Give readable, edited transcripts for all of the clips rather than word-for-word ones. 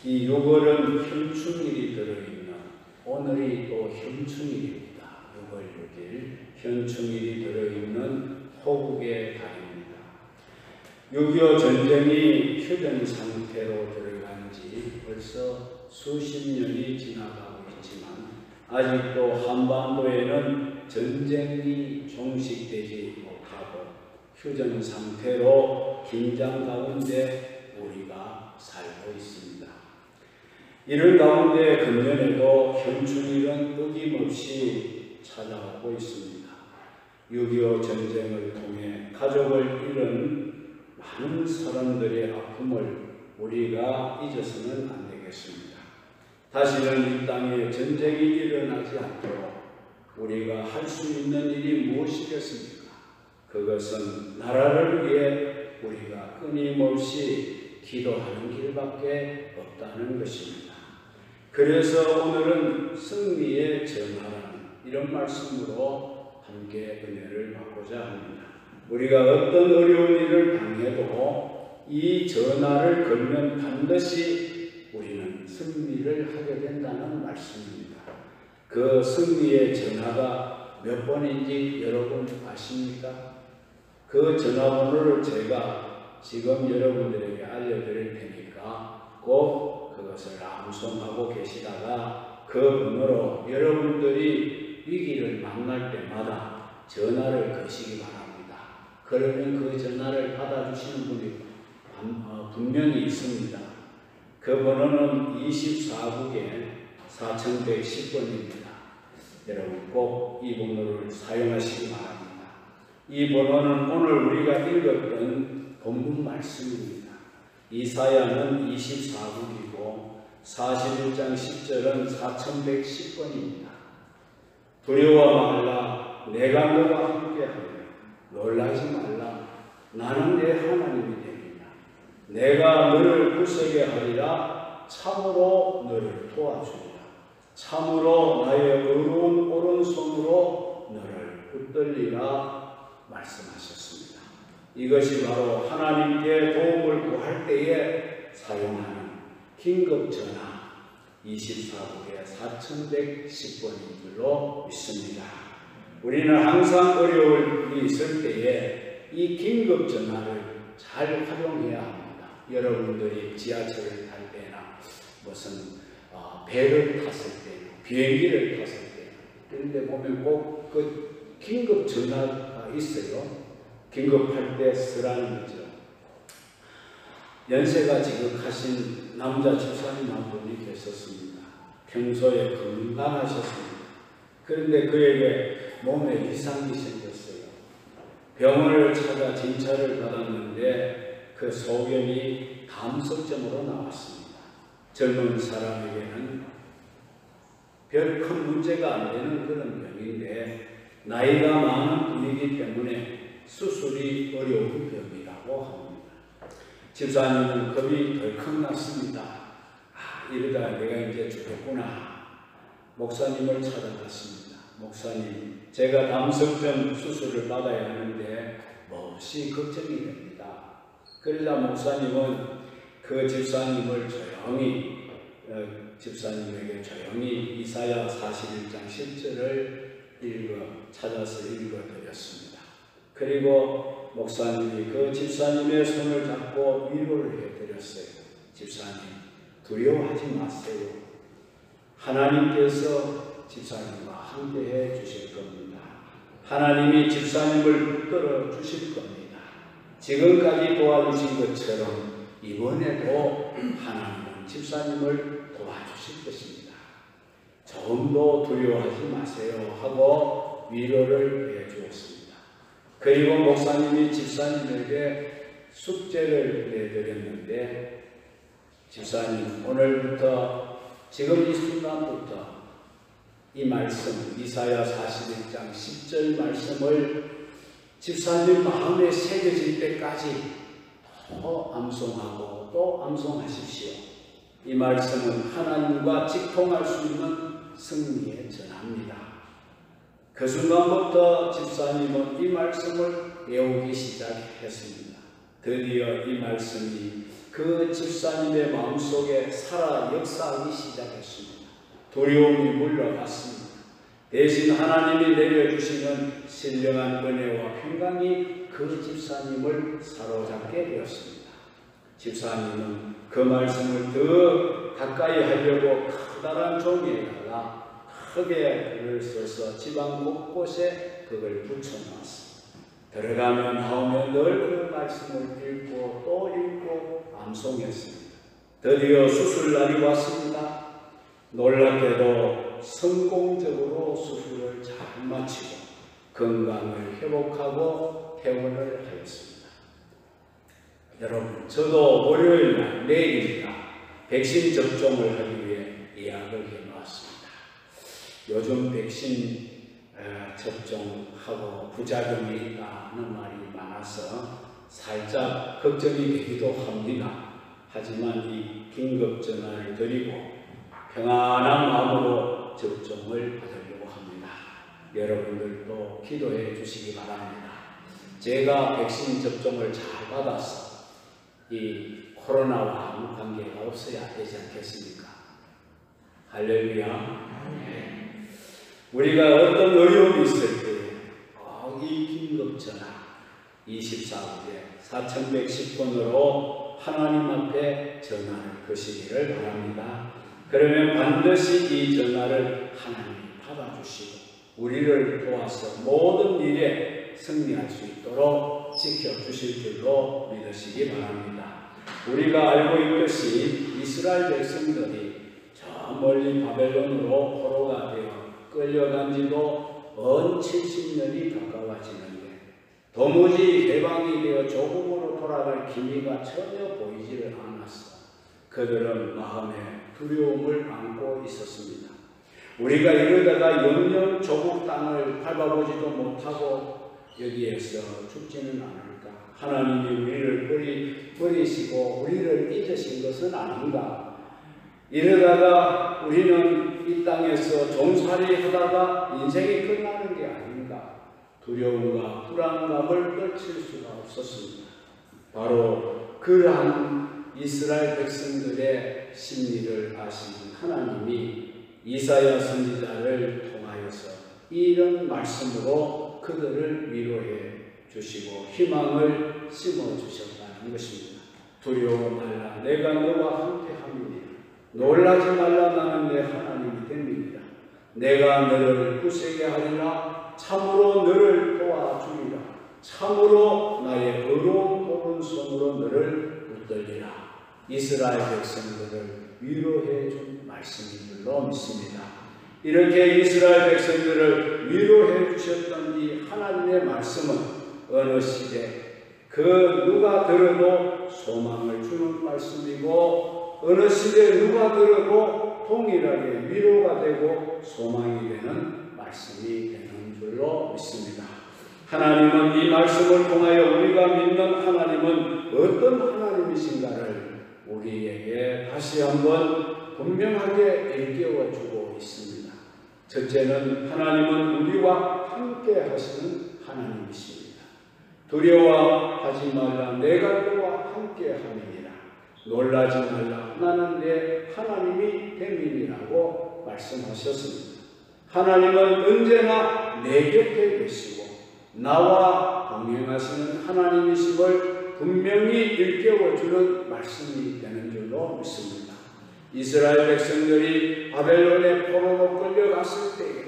이 6월은 현충일이 들어있는, 오늘이 또 현충일입니다. 6월 6일 현충일이 들어있는 호국의 달입니다. 6.25 전쟁이 휴전 상태로 들어간 지 벌써 수십 년이 지나가고 있지만 아직도 한반도에는 전쟁이 종식되지 못하고 휴전 상태로 긴장 가운데 우리가 살고 있습니다. 이런 가운데 금년에도 현충일은 어김없이 찾아오고 있습니다. 6.25 전쟁을 통해 가족을 잃은 많은 사람들의 아픔을 우리가 잊어서는 안 되겠습니다. 다시는 이 땅에 전쟁이 일어나지 않도록 우리가 할 수 있는 일이 무엇이겠습니까? 그것은 나라를 위해 우리가 끊임없이 기도하는 길밖에 없다는 것입니다. 그래서 오늘은 승리의 전하라는 이런 말씀으로 함께 은혜를 받고자 합니다. 우리가 어떤 어려운 일을 당해도 이 전하를 걸면 반드시 우리는 승리를 하게 된다는 말씀입니다. 그 승리의 전하가 몇 번인지 여러분 아십니까? 그 전화번호를 제가 지금 여러분들에게 알려드릴 테니까 꼭 그것을 암송하고 계시다가 그 번호로 여러분들이 위기를 만날 때마다 전화를 거시기 바랍니다. 그러면 그 전화를 받아주시는 분이 분명히 있습니다. 그 번호는 24국에 4110번입니다. 여러분 꼭 이 번호를 사용하시기 바랍니다. 이 번호는 오늘 우리가 읽었던 본문 말씀입니다. 이사야는 24국이고 41장 10절은 4110번입니다. 두려워 말라, 내가 너와 함께하며 놀라지 말라, 나는 내 하나님이 되리라. 내가 너를 구세게 하리라. 참으로 너를 도와주리라. 참으로 나의 의로운 오른손으로 너를 붙들리라 말씀하셨습니다. 이것이 바로 하나님께 도움을 구할 때에 사용하는 긴급전화 24국의 4110번인 줄로 믿습니다. 우리는 항상 어려울 일이 있을 때에 이 긴급전화를 잘 활용해야 합니다. 여러분들이 지하철을 탈 때나 무슨 배를 탔을 때, 비행기를 탔을 때 그런데 보면 꼭 그 긴급전화가 있어요. 긴급할 때 쓰라는 거죠. 연세가 지극하신 남자 집사님 한 분이 계셨습니다. 평소에 건강하셨습니다. 그런데 그에게 몸에 이상이 생겼어요. 병원을 찾아 진찰을 받았는데 그 소견이 감석점으로 나왔습니다. 젊은 사람에게는 별 큰 문제가 안 되는 그런 병인데 나이가 많은 분이기 때문에 수술이 어려운 병이라고 합니다. 집사님은 겁이 덜컥 났습니다. 이러다 내가 이제 죽겠구나. 목사님을 찾아갔습니다. 목사님, 제가 담석점 수술을 받아야 하는데 몹시 걱정이 됩니다. 그러자 목사님은 그 집사님을 집사님에게 조용히 이사야 41장 10절을 찾아서 읽어드렸습니다. 그리고 목사님이 그 집사님의 손을 잡고 위로를 해드렸어요. 집사님, 두려워하지 마세요. 하나님께서 집사님과 함께해 주실 겁니다. 하나님이 집사님을 붙들어 주실 겁니다. 지금까지 도와주신 것처럼 이번에도 하나님은 집사님을 도와주실 것입니다. 조금도 두려워하지 마세요 하고 위로를 해주었습니다. 그리고 목사님이 집사님에게 숙제를 내드렸는데 집사님, 오늘부터 지금 이 순간부터 이 말씀 이사야 41장 10절 말씀을 집사님 마음에 새겨질 때까지 또 암송하고 또 암송하십시오. 이 말씀은 하나님과 직통할 수 있는 승리의 전합니다. 그 순간부터 집사님은 이 말씀을 외우기 시작했습니다. 드디어 이 말씀이 그 집사님의 마음속에 살아 역사하기 시작했습니다. 두려움이 물러갔습니다. 대신 하나님이 내려주시는 신령한 은혜와 평강이 그 집사님을 사로잡게 되었습니다. 집사님은 그 말씀을 더 가까이 하려고 커다란 종이에다가 크게 글을 써서 지방 곳곳에 그걸 붙여놨습니다. 들어가면 나오면 늘 그 말씀을 읽고 또 읽고 암송했습니다. 드디어 수술날이 왔습니다. 놀랍게도 성공적으로 수술을 잘 마치고 건강을 회복하고 퇴원을 하였습니다. 여러분, 저도 월요일날 내일입니다. 백신 접종을 하기 위해 예약을 해놓았습니다. 요즘 백신 접종하고 부작용이 있다는 말이 많아서 살짝 걱정이 되기도 합니다. 하지만 이 긴급 전화를 드리고 평안한 마음으로 접종을 받으려고 합니다. 여러분들도 기도해 주시기 바랍니다. 제가 백신 접종을 잘 받아서 이 코로나와 아무 관계가 없어야 되지 않겠습니까? 할렐루야. 우리가 어떤 어려움이 있을 때 이 긴급 전화 24분에 4110번으로 하나님 앞에 전화를 거시기를 바랍니다. 그러면 반드시 이 전화를 하나님이 받아주시고 우리를 도와서 모든 일에 승리할 수 있도록 지켜주실 줄로 믿으시기 바랍니다. 우리가 알고 있듯이 이스라엘 백성들이 저 멀리 바벨론으로 포로가 되어 끌려간 지도 언 70년이 가까워지는데 도무지 해방이 되어 조국으로 돌아갈 기미가 전혀 보이지를 않았어. 그들은 마음에 두려움을 안고 있었습니다. 우리가 이러다가 영영 조국 땅을 밟아보지도 못하고 여기에서 죽지는 않을까? 하나님이 우리를 버리시고 우리를 잊으신 것은 아닌가? 이러다가 우리는 이 땅에서 종살이 하다가 인생이 끝나는 게 아닌가? 두려움과 불안감을 떨칠 수가 없었습니다. 바로 그러한 이스라엘 백성들의 심리를 아시는 하나님이 이사야 선지자를 통하여서 이런 말씀으로 그들을 위로해 주시고 희망을 심어 주셨다는 것입니다. 두려워 말라, 내가 너와 함께 함이니라. 놀라지 말라, 나는 내 하나님이 됩니다. 내가 너를 굳세게 하리라. 참으로 너를 도와주리라. 참으로 나의 의로운 오른손으로 너를 붙들리라. 이스라엘 백성들을 위로해 준 말씀인 줄로 믿습니다. 이렇게 이스라엘 백성들을 위로해 주셨던 이 하나님의 말씀은 어느 시대 그 누가 들어도 소망을 주는 말씀이고 어느 시대 누가 들어도 동일하게 위로가 되고 소망이 되는 말씀이 되는 줄로 믿습니다. 하나님은 이 말씀을 통하여 우리가 믿는 하나님은 어떤 하나님이신가를 우리에게 다시 한번 분명하게 일깨워주고 있습니다. 첫째는 하나님은 우리와 함께 하시는 하나님이십니다. 두려워하지 말라, 내가 너와 함께 함이니라. 놀라지 말라, 나는 내 하나님이 됨이니라고 말씀하셨습니다. 하나님은 언제나 내 곁에 계시고 나와 동행하시는 하나님이심을 분명히 일깨워주는 말씀이 되는 줄로 믿습니다. 이스라엘 백성들이 바벨론의 포로로 끌려갔을 때에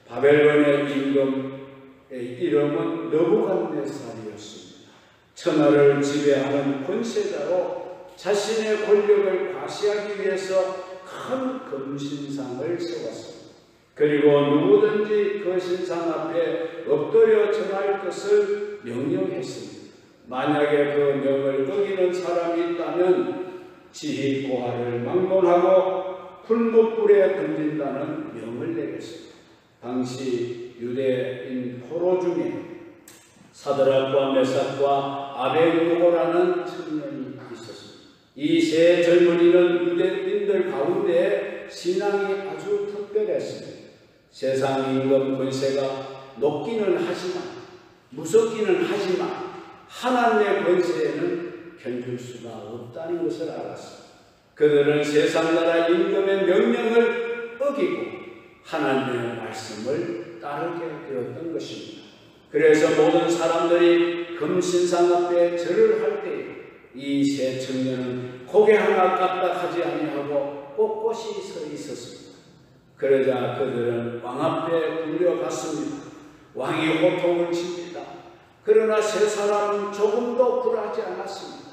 바벨론의 임금의 이름은 느부갓네살이었습니다. 천하를 지배하는 권세자로 자신의 권력을 과시하기 위해서 큰 금신상을 세웠습니다. 그리고 누구든지 그 신상 앞에 엎드려 절할 것을 명령했습니다. 만약에 그 명을 어기는 사람이 있다면 지휘고하를 막론하고 풀무불에 던진다는 명을 내렸습니다. 당시 유대인 포로 중에 사드락과 메삭과 아벤누고라는 청년이 있었습니다. 이 세 젊은이는 유대인들 가운데 신앙이 아주 특별했습니다. 세상 임금 권세가 높기는 하지만 무섭기는 하지만 하나님의 권세에는 견줄 수가 없다는 것을 알았습니다. 그들은 세상 나라 임금의 명령을 어기고 하나님의 말씀을 따르게 되었던 것입니다. 그래서 모든 사람들이 금신상 앞에 절을 할 때에 이 세 청년은 고개 하나 까딱하지 아니하고 꼿꼿이 서 있었습니다. 그러자 그들은 왕 앞에 불려갔습니다. 왕이 호통을 칩니다. 그러나 세 사람은 조금도 굴하지 않았습니다.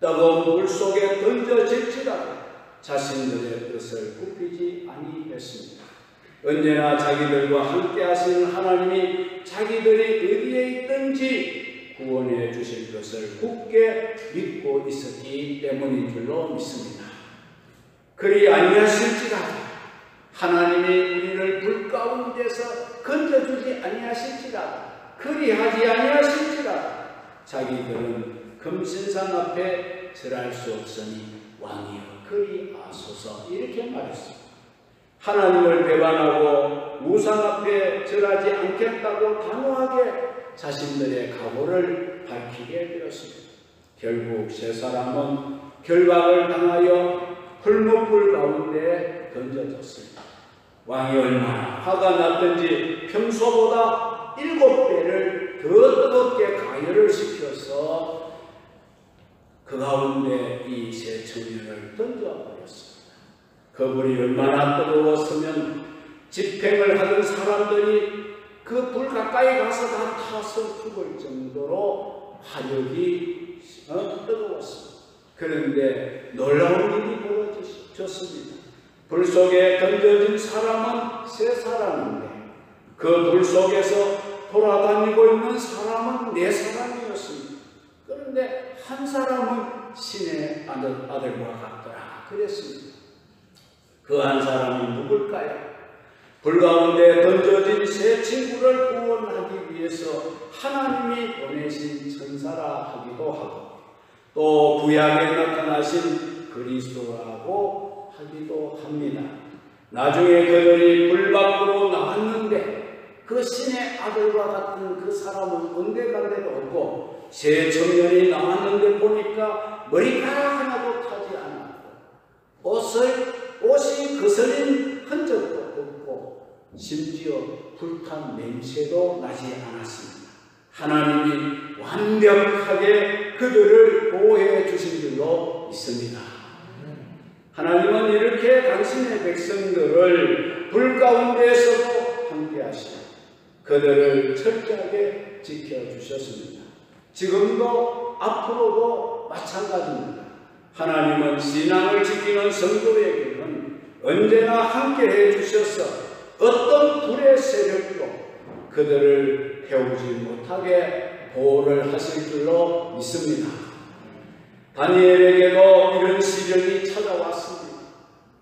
뜨거운 물 속에 던져질지라도 자신들의 뜻을 굽히지 아니했습니다. 언제나 자기들과 함께 하시는 하나님이 자기들이 어디에 있든지 구원해 주실 것을 굳게 믿고 있었기 때문인 줄로 믿습니다. 그리 아니하실지라도 하나님이 우리를 불 가운데서 건져주지 아니하실지라도 그리하지 아니하실지라도 자기들은 금신상 앞에 절할 수 없으니 왕이여 그리하소서 이렇게 말했습니다. 하나님을 배반하고 우상 앞에 절하지 않겠다고 단호하게 자신들의 각오를 밝히게 되었습니다. 결국 세 사람은 결박을 당하여 풀무불 가운데 던져졌습니다. 왕이 얼마나 화가 났던지 평소보다 7배를 더 뜨겁게 가열을 시켜서 그 가운데 이 세 청년을 던져버렸습니다. 그 불이 얼마나 뜨거웠으면 집행을 하던 사람들이 그 불 가까이 가서 다 타서 죽을 정도로 화력이 뜨거웠습니다. 그런데 놀라운 일이 벌어졌습니다. 불 속에 던져진 사람은 세 사람인데 그 불 속에서 돌아다니고 있는 사람은 4사람이었습니다. 그런데 한 사람은 신의 아들과 같더라 그랬습니다. 그 한 사람이 누굴까요? 불 가운데 던져진 세 친구를 구원하기 위해서 하나님이 보내신 천사라 하기도 하고 또 구약에 나타나신 그리스도라고 하기도 합니다. 나중에 그들이 불 밖으로 나왔는데 그 신의 아들과 같은 그 사람은 온데간데도 없고 세 청년이 나왔는데 보니까 머리카락 하나도 타지 않았고 옷이 거슬린 흔적도 없고 심지어 불탄 냄새도 나지 않았습니다. 하나님이 완벽하게 그들을 보호해 주신 줄로 믿습니다. 하나님은 이렇게 당신의 백성들을 불 가운데에서도 함께 하시고 그들을 철저하게 지켜주셨습니다. 지금도 앞으로도 마찬가지입니다. 하나님은 신앙을 지키는 성도에게는 언제나 함께 해주셔서 어떤 불의 세력도 그들을 태우지 못하게 보호를 하실 줄로 믿습니다. 다니엘에게도 이런 시련이 찾아왔습니다.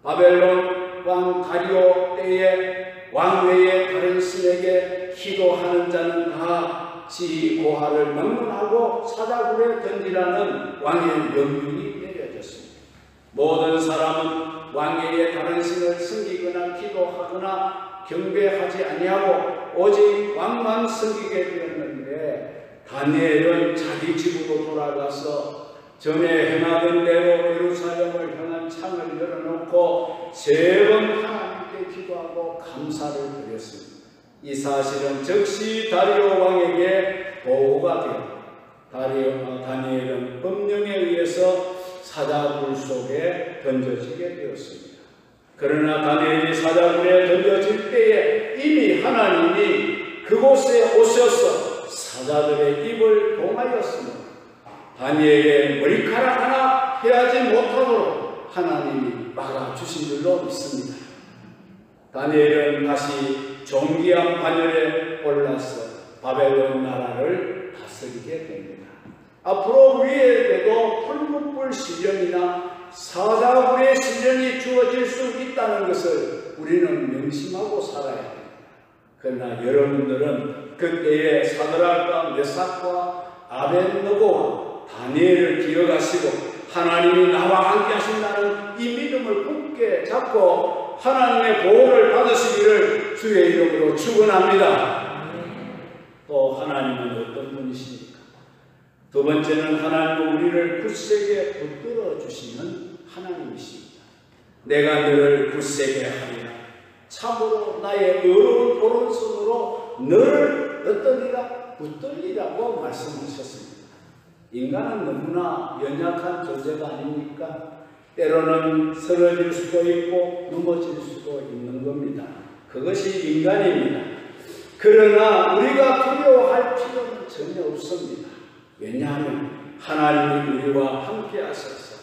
바벨론 왕 다리오 때에 왕외의 다른 신에게 기도하는 자는 다 지 고하를 명문하고 사자굴에 던지라는 왕의 명령이 내려졌습니다. 모든 사람은 왕외의 다른 신을 섬기거나 기도하거나 경배하지 아니하고 오직 왕만 섬기게 되었는데 다니엘은 자기 집으로 돌아가서 전에 행하던 대로 예루살렘을 향한 창을 열어놓고 3번 하나님께 기도하고 감사를 드렸습니다. 이 사실은 즉시 다리오 왕에게 보고가 되었고 다니엘은 법령에 의해서 사자굴 속에 던져지게 되었습니다. 그러나 다니엘이 사자굴에 던져질 때에 이미 하나님이 그곳에 오셔서 사자들의 입을 봉하였습니다. 다니엘의 머리카락 하나 헤하지 못하도록 하나님이 막아주신 줄로 믿습니다. 다니엘은 다시 존귀한 반열에 올라서 바벨론 나라를 다스리게 됩니다. 앞으로 우리에게도 풀무불 시련이나 사자굴의 시련이 주어질 수 있다는 것을 우리는 명심하고 살아야 합니다. 그러나 여러분들은 그때의 사드락과 메삭과 아벳느고와 다니엘을 기억하시고 하나님이 나와 함께 하신다는 이 믿음을 굳게 잡고 하나님의 보호를 받으시기를 주의 이름으로 축원합니다. 또 하나님은 어떤 분이십니까? 두 번째는 하나님은 우리를 굳세게 붙들어 주시는 하나님이십니다. 내가 너를 굳세게 하리라. 참으로 나의 의로운 오른손으로 너를 어떠리라 붙들리라고 말씀하셨습니다. 인간은 너무나 연약한 존재가 아닙니까? 때로는 쓰러질 수도 있고 넘어질 수도 있는 겁니다. 그것이 인간입니다. 그러나 우리가 두려워할 필요는 전혀 없습니다. 왜냐하면 하나님이 우리와 함께 하셔서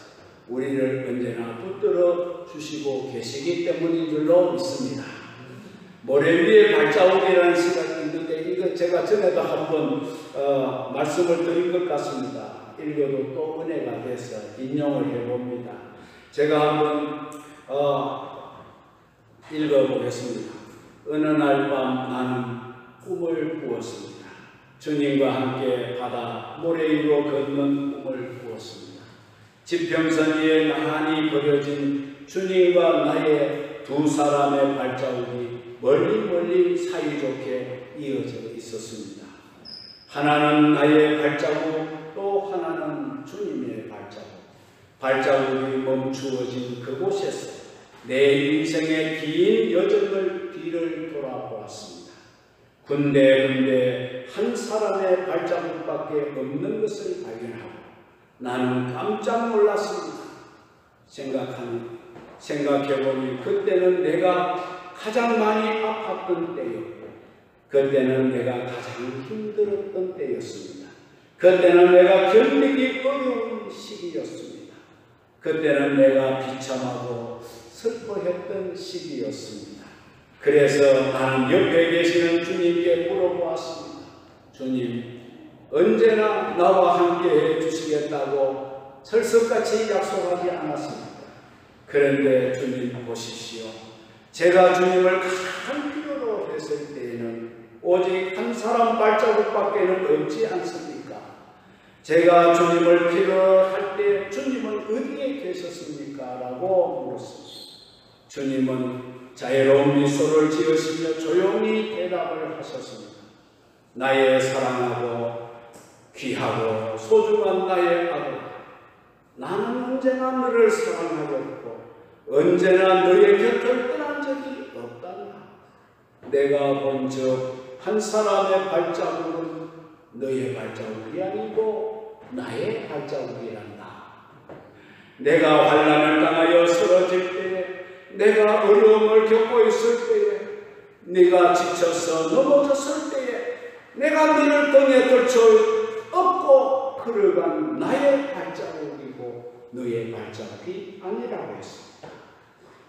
우리를 언제나 붙들어 주시고 계시기 때문인 줄로 믿습니다. 모래 위에 발자국이라는 시가 있는데 이거 제가 전에도 한번 말씀을 드린 것 같습니다. 읽어도 또 은혜가 돼서 인용을 해봅니다. 제가 한번 읽어보겠습니다. 어느 날 밤 나는 꿈을 꾸었습니다. 주님과 함께 바다 모래 위로 걷는 꿈을 꾸었습니다. 지평선 위에 나란히 버려진 주님과 나의 두 사람의 발자국이 멀리 사이좋게 이어져 있었습니다. 하나는 나의 발자국, 또 하나는 주님의 발자국. 발자국이 멈추어진 그곳에서 내 인생의 긴 여정을 뒤를 돌아보았습니다. 군데군데 한 사람의 발자국밖에 없는 것을 발견하고 나는 깜짝 놀랐습니다. 생각해보니 그때는 내가 가장 많이 아팠던 때였고 그때는 내가 가장 힘들었던 때였습니다. 그때는 내가 견디기 어려운 시기였습니다. 그때는 내가 비참하고 슬퍼했던 시기였습니다. 그래서 나는 옆에 계시는 주님께 물어보았습니다. 주님, 언제나 나와 함께 해주시겠다고 철석같이 약속하지 않았습니까? 그런데 주님 보십시오. 제가 주님을 가장 필요로 했을 때에는 오직 한 사람 발자국밖에는 없지 않습니까? 제가 주님을 필요할 때 주님은 어디에 계셨습니까? 라고 물었습니다. 주님은 자애로운 미소를 지으시며 조용히 대답을 하셨습니다. 나의 사랑하고 귀하고 소중한 나의 아들, 나는 언제나 너를 사랑하고 있고 언제나 너의 곁을 떠난 적이 없단다. 내가 본 저 한 사람의 발자국은 너의 발자국이 아니고 나의 발자국이란다. 내가 환난을 당하여 쓰러질 때에, 내가 어려움을 겪고 있을 때에, 네가 지쳐서 넘어졌을 때에 내가 너를 등에 걸쳐 업고 걸어간 나의 발자국이고 너의 발자국이 아니라고 했습니다.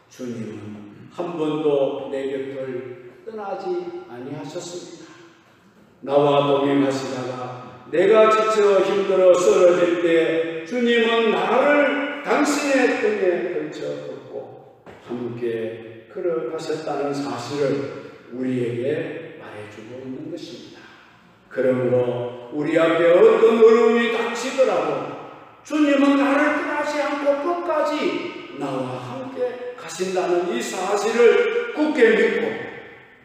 주님은 한 번도 내 곁을 떠나지 아니하셨습니다. 나와 동행하시다가 내가 지쳐 힘들어 쓰러질 때 주님은 나를 당신의 등에 걸쳐 업고 함께 걸어가셨다는 사실을 우리에게 말해주고 있는 것입니다. 그러므로 우리 앞에 어떤 어려움이 닥치더라도 주님은 나를 떠나지 않고 끝까지 나와 함께 가신다는 이 사실을 굳게 믿고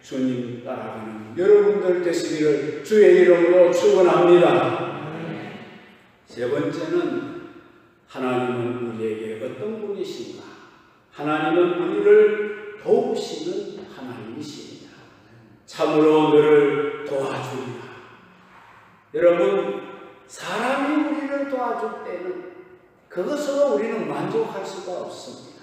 주님 따라가는 여러분들 되시기를 주의 이름으로 축원합니다. 세 번째는 하나님은 우리에게 어떤 분이신가? 하나님은 우리를 도우시는 하나님이십니다. 참으로 너를 도와주리라. 여러분, 사람이 우리를 도와줄 때는 그것으로 우리는 만족할 수가 없습니다.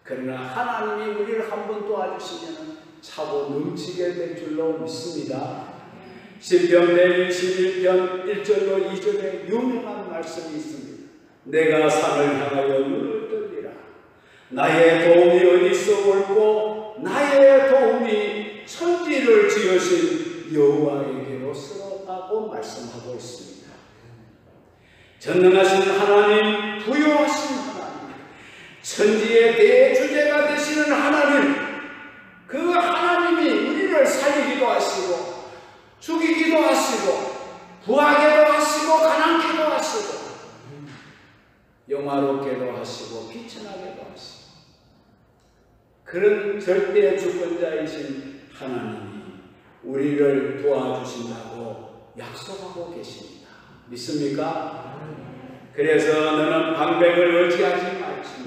그러나 하나님이 우리를 한번 도와주시면 차고 넘치게 될 줄로 믿습니다. 시편 121편 1절로 2절에 유명한 말씀이 있습니다. 내가 산을 향하여 눈을 들리라. 나의 도움이 어디서 올고 나의 도움이 천지를 지으신 여호와에게로서라고 말씀하고 있습니다. 전능하신 하나님, 부요하신 하나님, 천지의 대주제가 되시는 하나님, 그 하나님이 우리를 살리기도 하시고 죽이기도 하시고 부하게도 하시고 가난케도 하시고 영화롭게도 하시고 비천하게도 하시고 그런 절대 주권자이신 하나님이 우리를 도와주신다고 약속하고 계십니다. 믿습니까? 그래서 너는 방백을 의지하지 말지며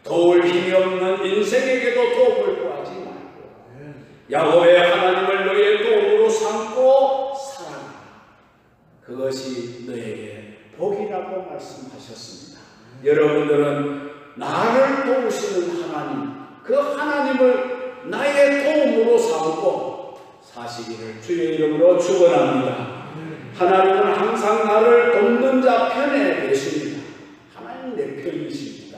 도울 힘이 없는 인생에게도 도움을 구하지 말고 야곱의 하나님을 너의 도움으로 삼고 살아라. 그것이 너에게 복이라고 말씀하셨습니다. 여러분들은 나를 도우시는 하나님, 그 하나님을 나의 도움으로 삼고 사시기를 주의 이름으로 축원합니다. 하나님은 항상 나를 돕는 자 편에 계십니다. 하나님 내 편이십니다.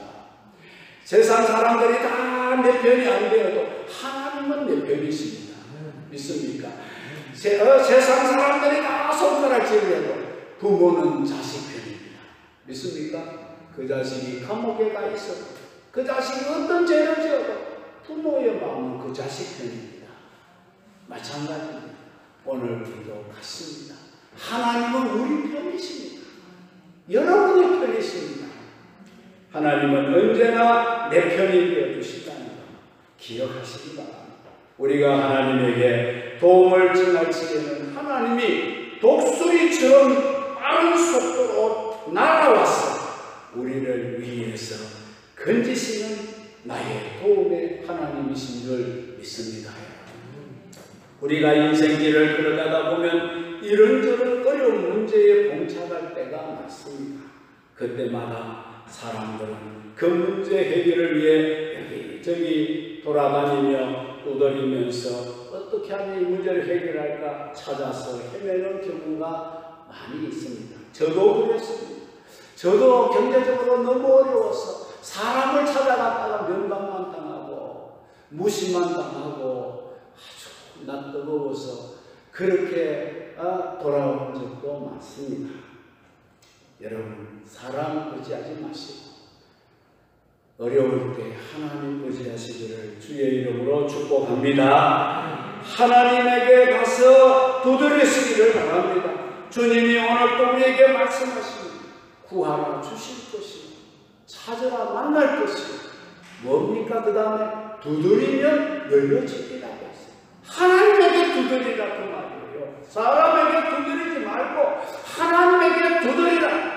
세상 사람들이 다 내 편이 안 되어도 하나님은 내 편이십니다. 믿습니까? 세상 사람들이 다 손가락질해도 부모는 자식 편입니다. 믿습니까? 그 자식이 감옥에 가 있어도 그 자식이 어떤 죄를 지어도 부모의 마음은 그 자식 편입니다. 마찬가지입니다. 오늘도 같습니다. 하나님은 우리 편이십니다. 여러분의 편이십니다. 하나님은 언제나 내 편이 되어주신다는 것 기억하시기 바랍니다. 우리가 하나님에게 도움을 청할 적에는 하나님이 독수리처럼 빠른 속도로 날아와서 우리를 위해서 건지시는 나의 도움의 하나님이신 줄 믿습니다. 우리가 인생길을 걸어가다 보면 이런저런 어려운 문제에 봉착할 때가 많습니다. 그때마다 사람들은 그 문제 해결을 위해 여기저기 돌아다니며 두드리면서 어떻게 하면 이 문제를 해결할까 찾아서 헤매는 경우가 많이 있습니다. 저도 그랬습니다. 저도 경제적으로 너무 어려워서 사람을 찾아갔다가 면박만 당하고 무시만 당하고 아주 난 뜨거워서 그렇게 돌아온 적도 많습니다. 여러분, 사람 의지하지 마시고 어려울 때 하나님 의지하시기를 주의 이름으로 축복합니다. 하나님에게 가서 두드리시기를 바랍니다. 주님이 오늘 또 우리에게 말씀하십니다. 구하라 주실 것이요 찾으라 만날 것이요 뭡니까? 그 다음에 두드리면 열려지리라고 했어요. 하나님에게 두드리라 그 말이에요. 사람에게 두드리지 말고 하나님에게 두드리라.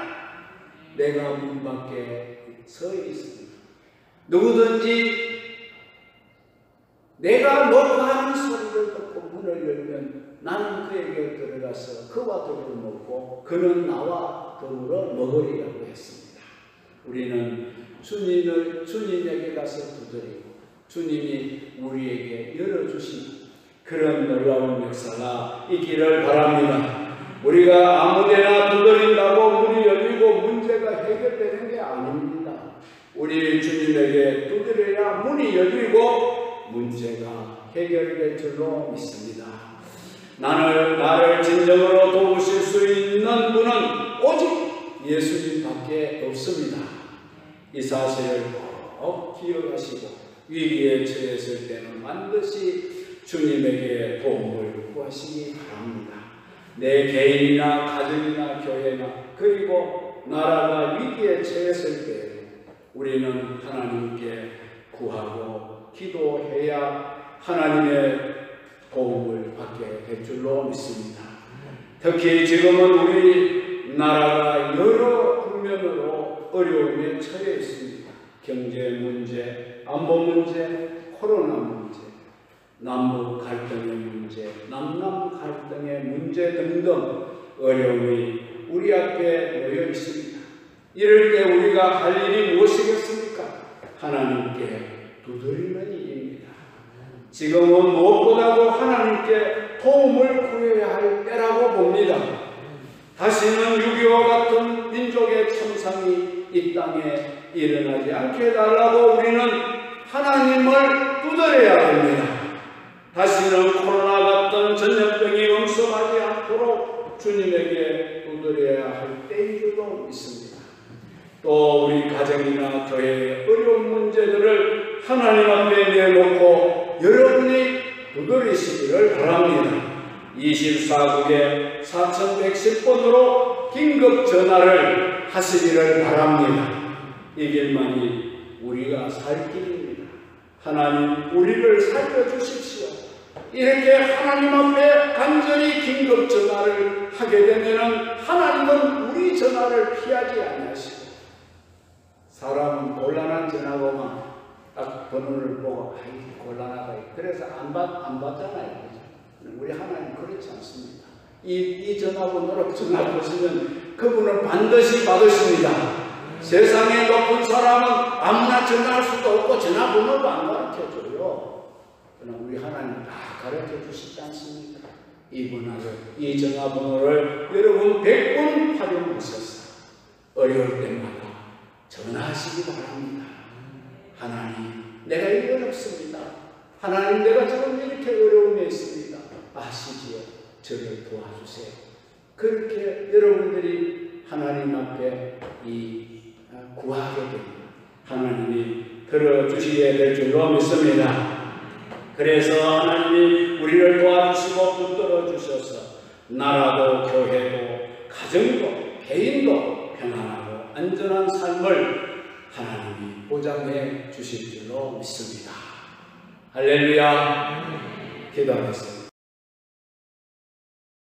내가 문 밖에 서 있습니다. 누구든지 내가 놓고 하는 소리를 듣고 문을 열면 나는 그에게 들어가서 그와 더불어 먹고 그는 나와 더불어 먹으리라고 했습니다. 우리는 주님에게 가서 두드리고 주님이 우리에게 열어주신 그런 놀라운 역사가 있기를 바랍니다. 우리가 아무데나 두드린다고 문이 열리고 문제가 해결되는 게 아닙니다. 우리 주님에게 두드려야 문이 열리고 문제가 해결될 줄로 믿습니다. 나를 진정으로 도우실 수 있는 분은 오직 예수님밖에 없습니다. 이 사실을 꼭 기억하시고 위기에 처했을 때는 반드시 주님에게 도움을 구하시기 바랍니다. 내 개인이나 가정이나 교회나 그리고 나라가 위기에 처했을 때 우리는 하나님께 구하고 기도해야 하나님의 도움을 받게 될 줄로 믿습니다. 특히 지금은 우리 나라가 여러 국면으로 어려움에 처해 있습니다. 경제 문제, 안보 문제, 코로나 문제, 남북 갈등의 문제, 남남 갈등의 문제 등등 어려움이 우리 앞에 놓여 있습니다. 이럴 때 우리가 할 일이 무엇이겠습니까? 하나님께 두드리는 일입니다. 지금은 무엇보다도 하나님께 도움을 구해야 할 때라고 봅니다. 다시는 6.25와 같은 민족의 참상이 이 땅에 일어나지 않게 해달라고 우리는 하나님을 두드려야 합니다. 다시는 코로나 같은 전염병이 엄습하지 않도록 주님에게 두드려야 할 때인 줄로 믿습니다. 또 우리 가정이나 교회의 어려운 문제들을 하나님 앞에 내놓고 여러분이 두드리시기를 바랍니다. 24국에 4110번으로 긴급 전화를 하시기를 바랍니다. 이 길만이 우리가 살 길입니다. 하나님 우리를 살려주십시오. 이렇게 하나님 앞에 간절히 긴급 전화를 하게 되면 하나님은 우리 전화를 피하지 아니하시고, 사람은 곤란한 전화가 오면 딱 번호를 보고 아이 곤란하다 그래서 안 받잖아요. 우리 하나님 그렇지 않습니다. 이 전화번호로 전화 보시면 그분은 반드시 받으십니다. 세상에 높은 사람은 아무나 전화할 수도 없고 전화번호도 안 가르쳐줘요. 그러나 우리 하나님 다 가르쳐 주시지 않습니까? 이 전화번호를 여러분 100번 활용하셔서 어려울 때마다 전화하시기 바랍니다. 하나님, 내가 이리 어렵습니다. 하나님, 내가 지금 이렇게 어려움에 있습니다. 아시지요? 저를 도와주세요. 그렇게 여러분들이 하나님 앞에 구하게 됩니다. 하나님이 들어주시게 될 줄로 믿습니다. 그래서 하나님이 우리를 도와주시고 붙들어 주셔서 나라도 교회도 가정도 개인도 평안하고 안전한 삶을 하나님이 보장해 주실 줄로 믿습니다. 할렐루야. 기도하겠습니다.